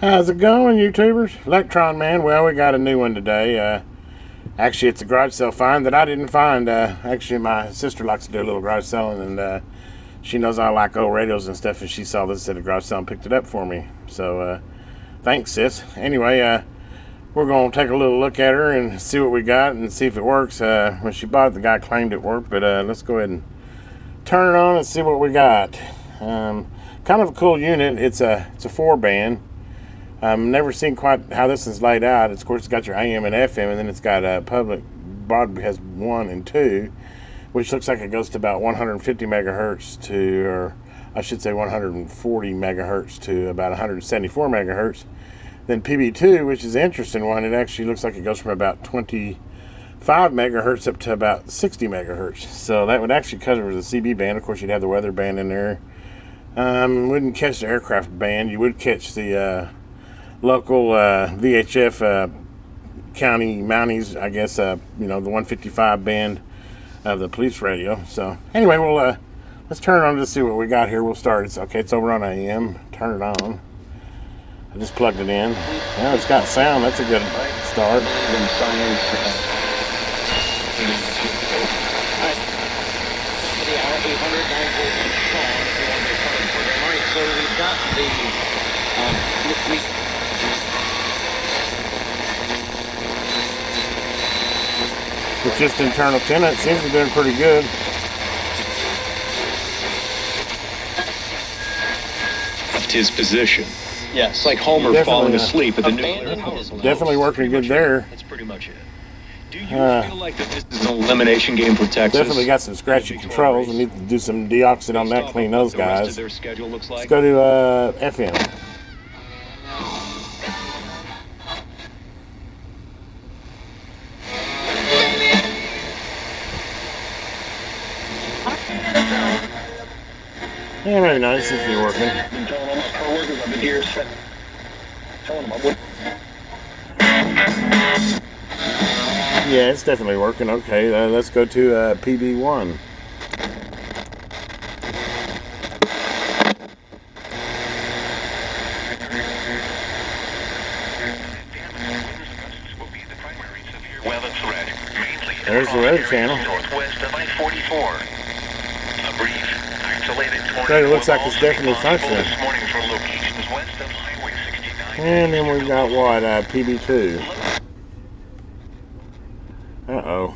How's it going, YouTubers? Electron Man. Well, we got a new one today. Actually, it's a garage sale find that I didn't find. Actually, my sister likes to do a little garage selling, and she knows I like old radios and stuff, and she saw this at a garage sale and picked it up for me. So, thanks, sis. Anyway, we're going to take a little look at her and see what we got and see if it works. When she bought it, the guy claimed it worked, but let's go ahead and turn it on and see what we got. Kind of a cool unit. It's a 4-band. Never seen quite how this is laid out. Of course, it's got your AM and FM, and then it's got a public broadband has 1 and 2, which looks like it goes to about 150 megahertz to, or I should say 140 megahertz to about 174 megahertz. Then PB2, which is an interesting one, it actually looks like it goes from about 25 megahertz up to about 60 megahertz. So that would actually cover the CB band. Of course, you'd have the weather band in there. Wouldn't catch the aircraft band. You would catch the local VHF county mounties, I guess, the 155 band of the police radio. So anyway, we'll let's turn it on to see what we got here. We'll start. It's over on AM. Turn it on. I just plugged it in. Now it's got sound. That's a good start. So we've got With just internal tenant, it seems to be doing pretty good. His position. Yes. It's like Homer Definitely, falling asleep at the nuclear Definitely working good there. That's pretty much it. Do you feel like that this is an elimination game for Texas? Definitely got some scratchy controls. We need to do some deoxit on that, clean those guys. Their schedule looks like? Let's go to FM. Yeah, very nice if you're working. Yeah, it's definitely working. Okay, let's go to PB1. There's the weather channel. Okay, it looks like it's definitely functioning. And then we've got what, PB2. Uh-oh.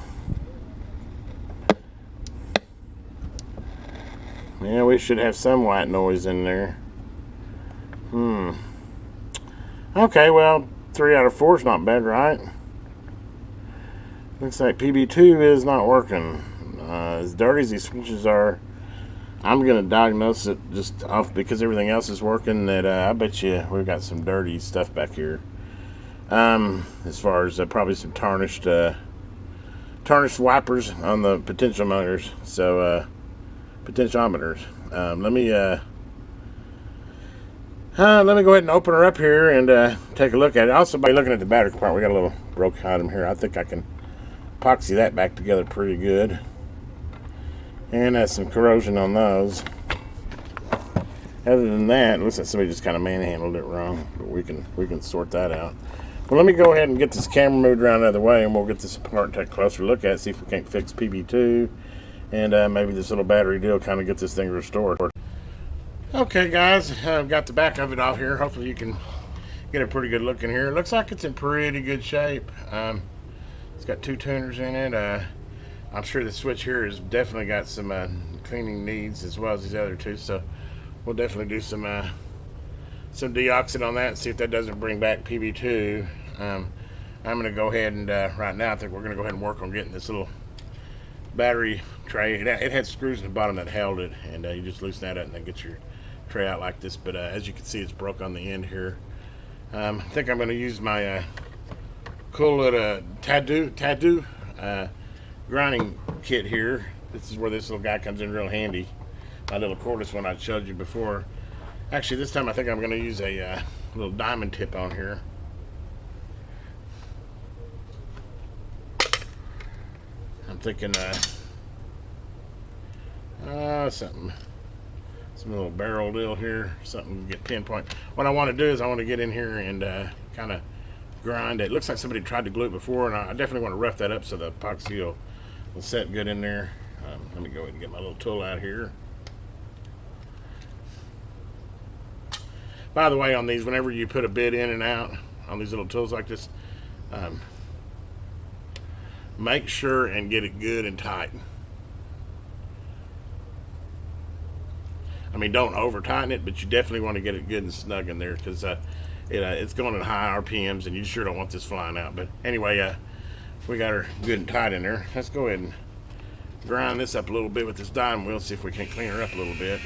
Yeah, we should have some white noise in there. Okay, well, 3 out of 4 is not bad, right? Looks like PB2 is not working. As dirty as these switches are, I'm going to diagnose it just off because everything else is working. That I bet you we've got some dirty stuff back here. As far as probably some tarnished wipers on the potentiometers. So potentiometers. Let me go ahead and open her up here and take a look at it. Also, by looking at the battery compartment, we got a little broken item here. I think I can epoxy that back together pretty good. And that's some corrosion on those. Other than that, it looks like somebody just kind of manhandled it wrong, but we can sort that out. Well, let me go ahead and get this camera moved around the other way, and we'll get this apart and take a closer look at it, see if we can't fix PB2, and maybe this little battery deal kind of get this thing restored. Okay, guys, I've got the back of it off here. Hopefully you can get a pretty good look in here. It looks like it's in pretty good shape. It's got 2 tuners in it. I'm sure the switch here has definitely got some cleaning needs as well as these other 2, so we'll definitely do some deoxit on that and see if that doesn't bring back PB2. I'm going to go ahead and right now I think we're going to go ahead and work on getting this little battery tray. It had screws in the bottom that held it, and you just loosen that up and then get your tray out like this. But as you can see, it's broke on the end here. I think I'm going to use my cool little tattoo grinding kit here. This is where this little guy comes in real handy. My little cordless one I showed you before. Actually, this time I think I'm going to use a little diamond tip on here. some some little barrel deal here, something to get pinpoint. What I want to do is I want to get in here and kind of grind it. It looks like somebody tried to glue it before, and I definitely want to rough that up so the epoxy will set good in there. Let me go ahead and get my little tool out here. By the way, on these, whenever you put a bit in and out on these little tools like this, make sure and get it good and tight. I mean, don't over tighten it, but you definitely want to get it good and snug in there, because it's going at high RPMs and you sure don't want this flying out. But anyway, we got her good and tight in there. Let's go ahead and grind this up a little bit with this diamond wheel, see if we can clean her up a little bit.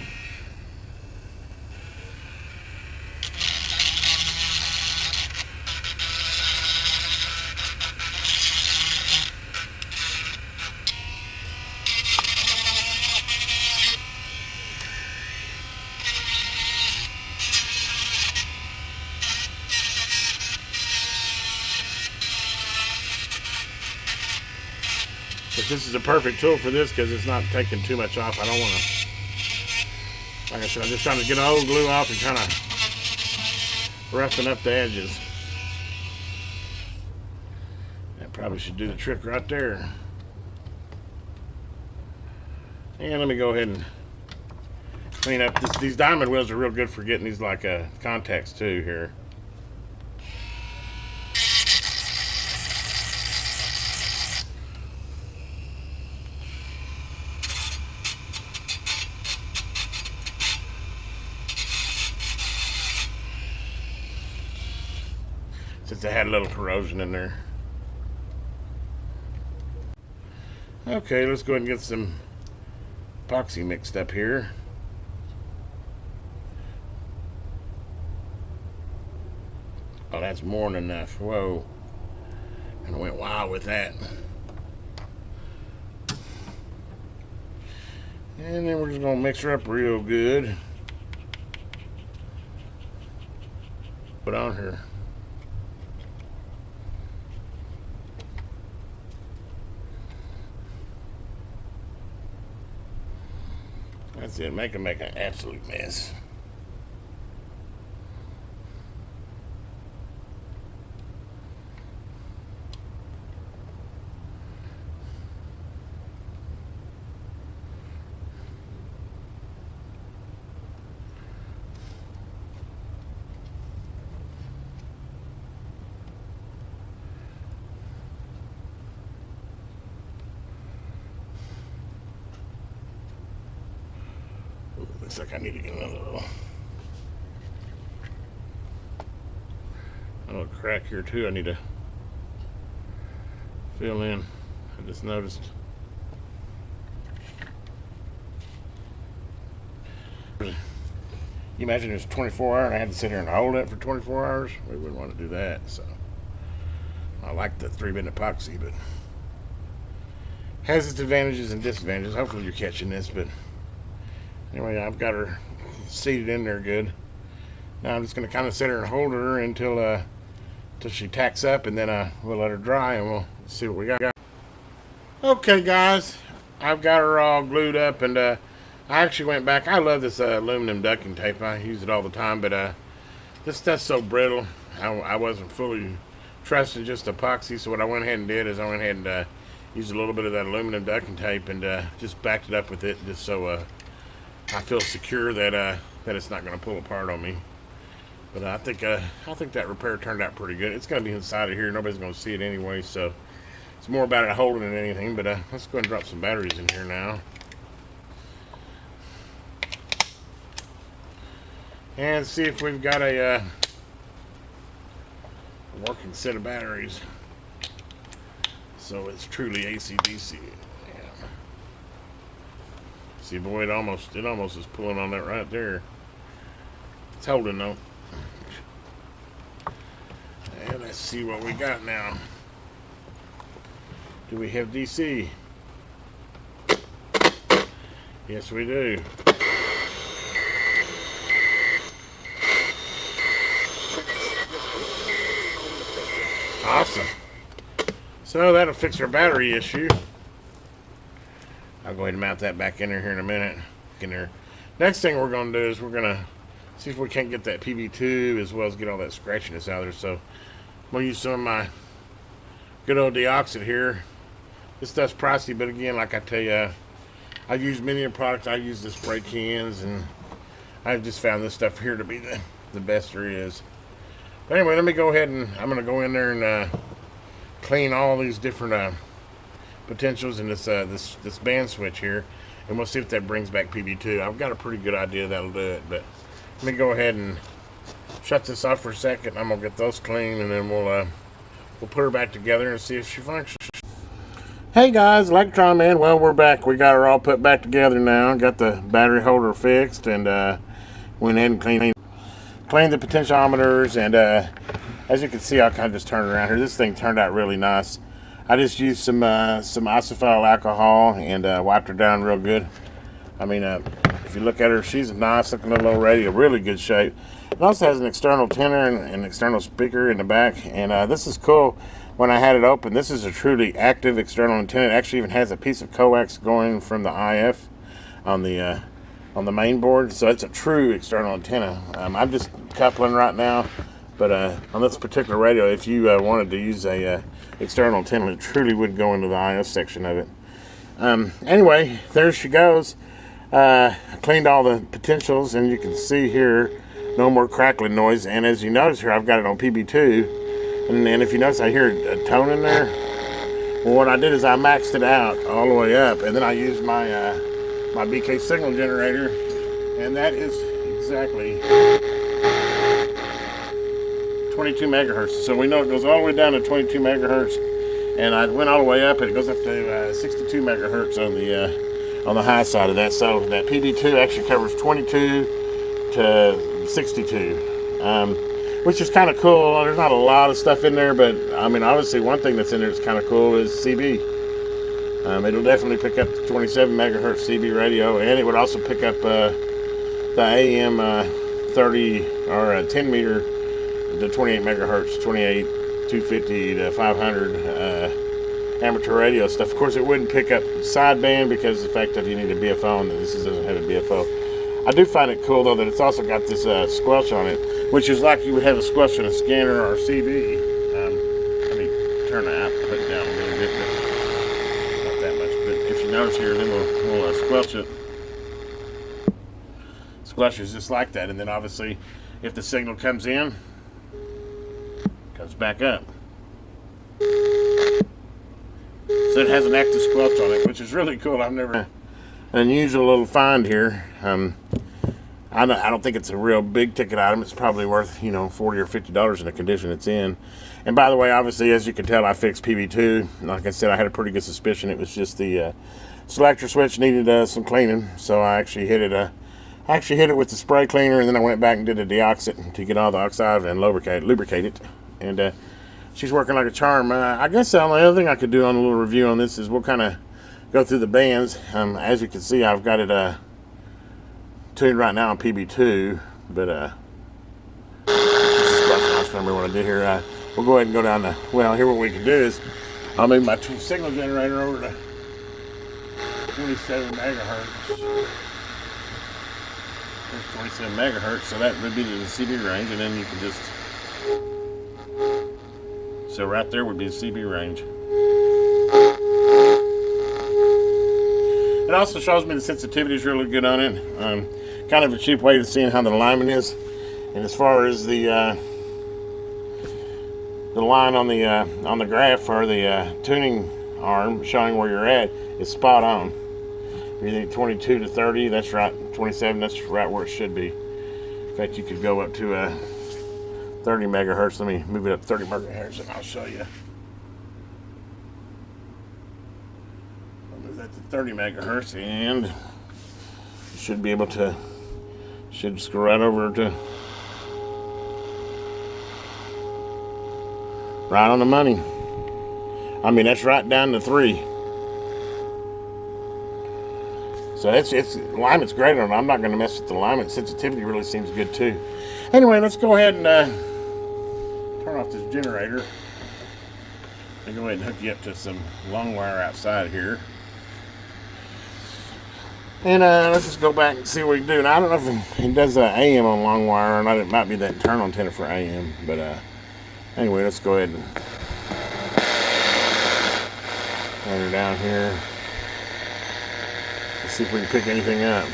But this is a perfect tool for this because it's not taking too much off. I don't want to, like I said, I'm just trying to get the old glue off and kind of roughen up the edges. That probably should do the trick right there. And let me go ahead and clean up. These diamond wheels are real good for getting these like contacts too here. Since it had a little corrosion in there. Okay, let's go ahead and get some epoxy mixed up here. Oh, that's more than enough. Whoa. And I went wild with that. And then we're just going to mix her up real good. Put on her. That's it. Make an absolute mess. Looks like I need to get another little crack here too. I need to fill in. I just noticed. You imagine it was 24 hours and I had to sit here and hold it for 24 hours? We wouldn't want to do that. So I like the 3-bit epoxy, but has its advantages and disadvantages. Hopefully you're catching this, but anyway, I've got her seated in there good. Now I'm just going to kind of sit her and hold her until she tacks up, and then we'll let her dry and we'll see what we got. Okay, guys, I've got her all glued up, and I actually went back. I love this aluminum ducking tape. I use it all the time, but this stuff's so brittle. I wasn't fully trusting just epoxy, so what I went ahead and did is I went ahead and used a little bit of that aluminum ducking tape and just backed it up with it, just so I feel secure that it's not going to pull apart on me. But I think that repair turned out pretty good. It's going to be inside of here. Nobody's going to see it anyway, so it's more about it holding than anything. But let's go ahead and drop some batteries in here now. And see if we've got a working set of batteries. So it's truly AC/DC. See, boy, it almost is pulling on that right there. It's holding though. And let's see what we got now. Do we have DC? Yes, we do. Awesome. So that'll fix our battery issue. I'll go ahead and mount that back in there here in a minute. In there, Next thing we're going to do is we're going to see if we can't get that PB2 as well as get all that scratchiness out of there. So I'm going to use some of my good old deoxit here. This stuff's pricey, but again, like I tell you, I've used many of the products. I use the spray cans, and I've just found this stuff here to be the best there is. But anyway, let me go ahead and I'm going to go in there and clean all these different potentials in this band switch here, and we'll see if that brings back PB2. I've got a pretty good idea that'll do it, but let me go ahead and shut this off for a second. I'm going to get those clean, and then we'll put her back together and see if she functions. Hey guys, Electron Man. Well, we're back. We got her all put back together now. Got the battery holder fixed, and went in and cleaned the potentiometers. And as you can see, I'll kind of just turn it around here. This thing turned out really nice. I just used some isophyl alcohol and wiped her down real good. I mean, if you look at her, she's a nice looking little radio, really good shape. It also has an external tenor and an external speaker in the back, and this is cool. When I had it open, this is a truly active external antenna. It actually even has a piece of coax going from the IF on the main board, so it's a true external antenna. I'm just coupling right now, but on this particular radio, if you wanted to use a external antenna, it truly would go into the IF section of it. Anyway, there she goes. I cleaned all the potentials, and you can see here, no more crackling noise. And as you notice here, I've got it on PB2. And if you notice, I hear a tone in there. Well, what I did is I maxed it out all the way up, and then I used my my BK signal generator, and that is exactly 22 megahertz. So we know it goes all the way down to 22 megahertz, and I went all the way up, and it goes up to 62 megahertz on the high side of that. So that PB2 actually covers 22 to 62. Which is kind of cool. There's not a lot of stuff in there, but I mean, obviously one thing that's in there that's kind of cool is CB. It'll definitely pick up the 27 megahertz CB radio, and it would also pick up the AM 30 or 10 meter, the 28 megahertz, 28, 250 to 500 amateur radio stuff. Of course, it wouldn't pick up sideband because of the fact that you need a BFO, and this doesn't have a BFO. I do find it cool though that it's also got this squelch on it, which is like you would have a squelch in a scanner or a CB. Let me turn the output down a little bit, but not that much. But if you notice here, then we'll squelch it. Squelch is just like that, and then obviously, if the signal comes in, it comes back up. So it has an active squelch on it, which is really cool. I've never. An unusual little find here. I don't think it's a real big ticket item. It's probably worth, $40 or $50 in the condition it's in. And by the way, obviously, as you can tell, I fixed PB2. Like I said, I had a pretty good suspicion it was just the selector switch needed some cleaning. So I actually hit it with the spray cleaner, and then I went back and did a deoxit to get all the oxide and lubricate it. And she's working like a charm. I guess the only other thing I could do on a little review on this is we'll kind of go through the bands. As you can see, I've got it tuned right now on PB2, but I just remember what I did here. We'll go ahead and go down to, well, here what we can do is I'll move my signal generator over to 27 megahertz. There's 27 megahertz, so that would be the CB range, and then you can just, so right there would be the CB range. It also shows me the sensitivity is really good on it. Kind of a cheap way of seeing how the alignment is. And as far as the line on the graph or the tuning arm showing where you're at is spot on. You think 22 to 30, that's right. 27, that's right where it should be. In fact, you could go up to 30 megahertz. Let me move it up 30 megahertz and I'll show you. 30 megahertz, and you should be able to, should just go right over to right on the money. I mean, that's right down to 3. So it's alignment's great on it. I'm not going to mess with the alignment. Sensitivity really seems good too. Anyway, let's go ahead and turn off this generator. I'll go ahead and hook you up to some long wire outside here. And let's just go back and see what we can do. Now, I don't know if it does AM on long wire or not. It might be that internal antenna for AM. But anyway, let's go ahead and turn her down here. Let's see if we can pick anything up.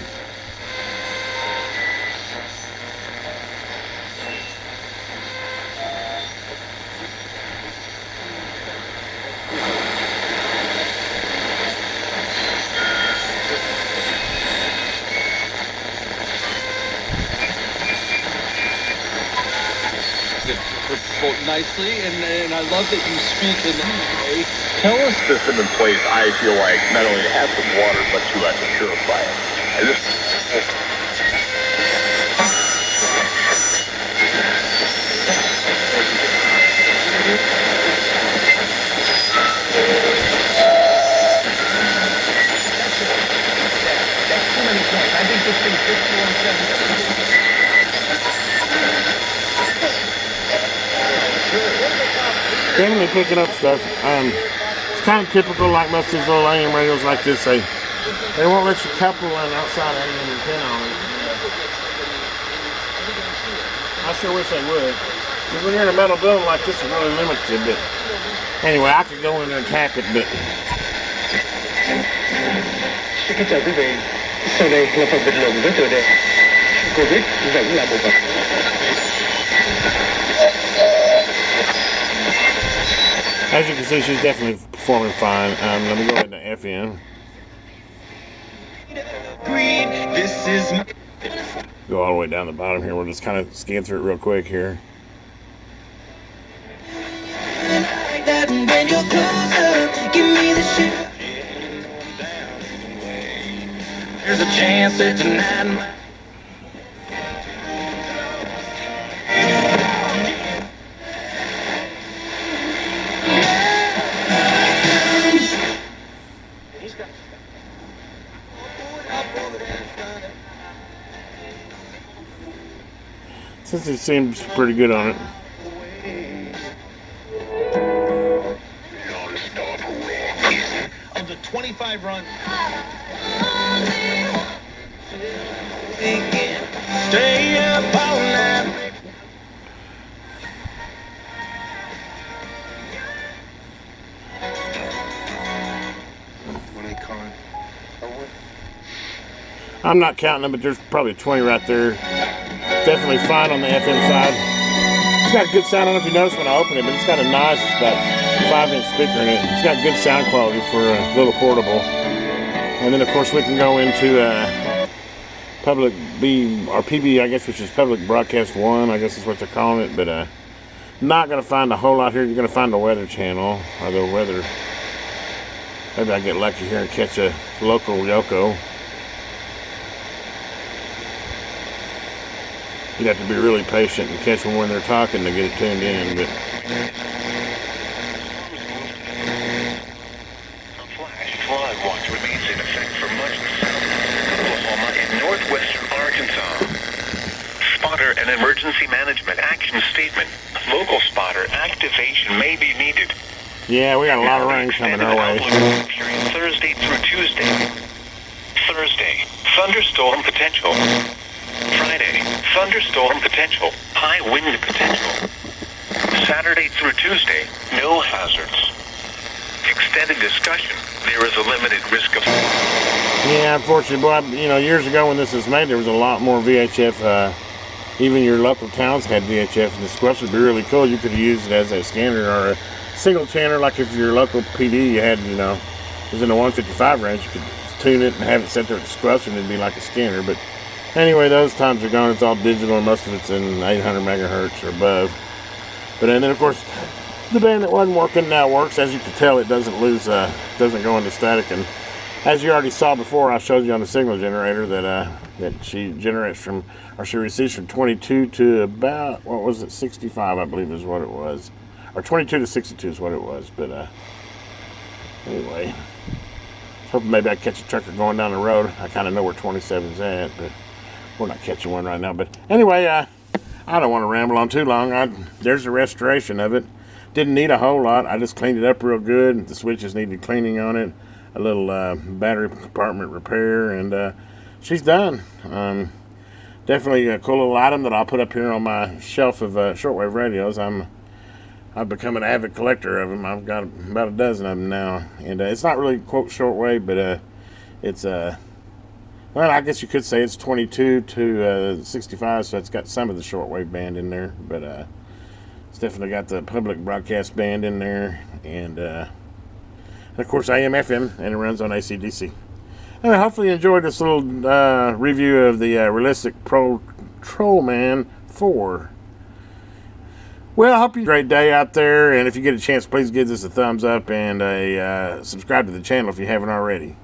Nicely, and I love that you speak in the way. Tell a system in place, I feel like, not only to have some water, but to purify it. And this That's too many points. I think this thing fits 4 7. Definitely picking up stuff. It's kind of typical, like most of these little AM radios like this. They won't let you couple an outside AM antenna on it. I sure wish they would. Because when you're in a metal building like this, it really limits you a bit. Anyway, I could go in there and tap it, but Kính chào quý vị. Sau đây là phần bình luận với tựa đề Covid vẫn là một vật. as you can see, she's definitely performing fine. Let me go ahead to FM. This is Go all the way down the bottom here. We'll just kind of scan through it real quick here. When you're closer, give me the shit. There's a chance that tonight. Since it seems pretty good on it. Of the 25 run. Stay up all night. I'm not counting them, but there's probably 20 right there. Definitely fine on the FM side. It's got good sound. I don't know if you noticed when I opened it, but it's got a nice, about 5-inch speaker in it. It's got good sound quality for a little portable. And then, of course, we can go into public B, or PB, I guess, which is Public Broadcast 1, I guess is what they're calling it. But not going to find a whole lot here. You're going to find the Weather Channel, or the weather. Maybe I get lucky here and catch a local Yoko. You'd have to be really patient and catch them when they're talking to get it tuned in. But a flash flood watch remains in effect for much of Oklahoma and northwestern Arkansas. Spotter and emergency management action statement. Local spotter activation may be needed. yeah, we got a lot of rain coming our way. Period Thursday through Tuesday. Thursday, thunderstorm potential. Friday, thunderstorm potential, high wind potential. Saturday through Tuesday, no hazards. Extended discussion, there is a limited risk of... Yeah, unfortunately, boy, you know, years ago when this was made, there was a lot more VHF. Even your local towns had VHF, and the squelch would be really cool. You could use it as a scanner or a single channel, like if your local PD you had, you know, was in the 155 range, you could tune it and have it set there to squelch, and it'd be like a scanner. But anyway, those times are gone. It's all digital, and most of it's in 800 megahertz or above. But and then, of course, the band that wasn't working now works. As you can tell, it doesn't lose, doesn't go into static. And as you already saw before, I showed you on the signal generator that she generates from, or she receives from 22 to about, what was it, 65, I believe is what it was, or 22 to 62 is what it was. But anyway, hoping maybe I catch a trucker going down the road. I kind of know where 27's at, but we're not catching one right now. But anyway, I don't want to ramble on too long. There's a restoration of it. Didn't need a whole lot. I just cleaned it up real good. The switches needed cleaning on it. a little battery compartment repair, and she's done. Definitely a cool little item that I'll put up here on my shelf of shortwave radios. I've become an avid collector of them. I've got about a dozen of them now, and it's not really quote shortwave, but it's well, I guess you could say it's 22 to 65, so it's got some of the shortwave band in there, but it's definitely got the public broadcast band in there, and of course AM FM, and it runs on AC/DC. And hopefully you enjoyed this little review of the Realistic Patrolman 4. Well, I hope you have a great day out there, and if you get a chance, please give this a thumbs up and subscribe to the channel if you haven't already.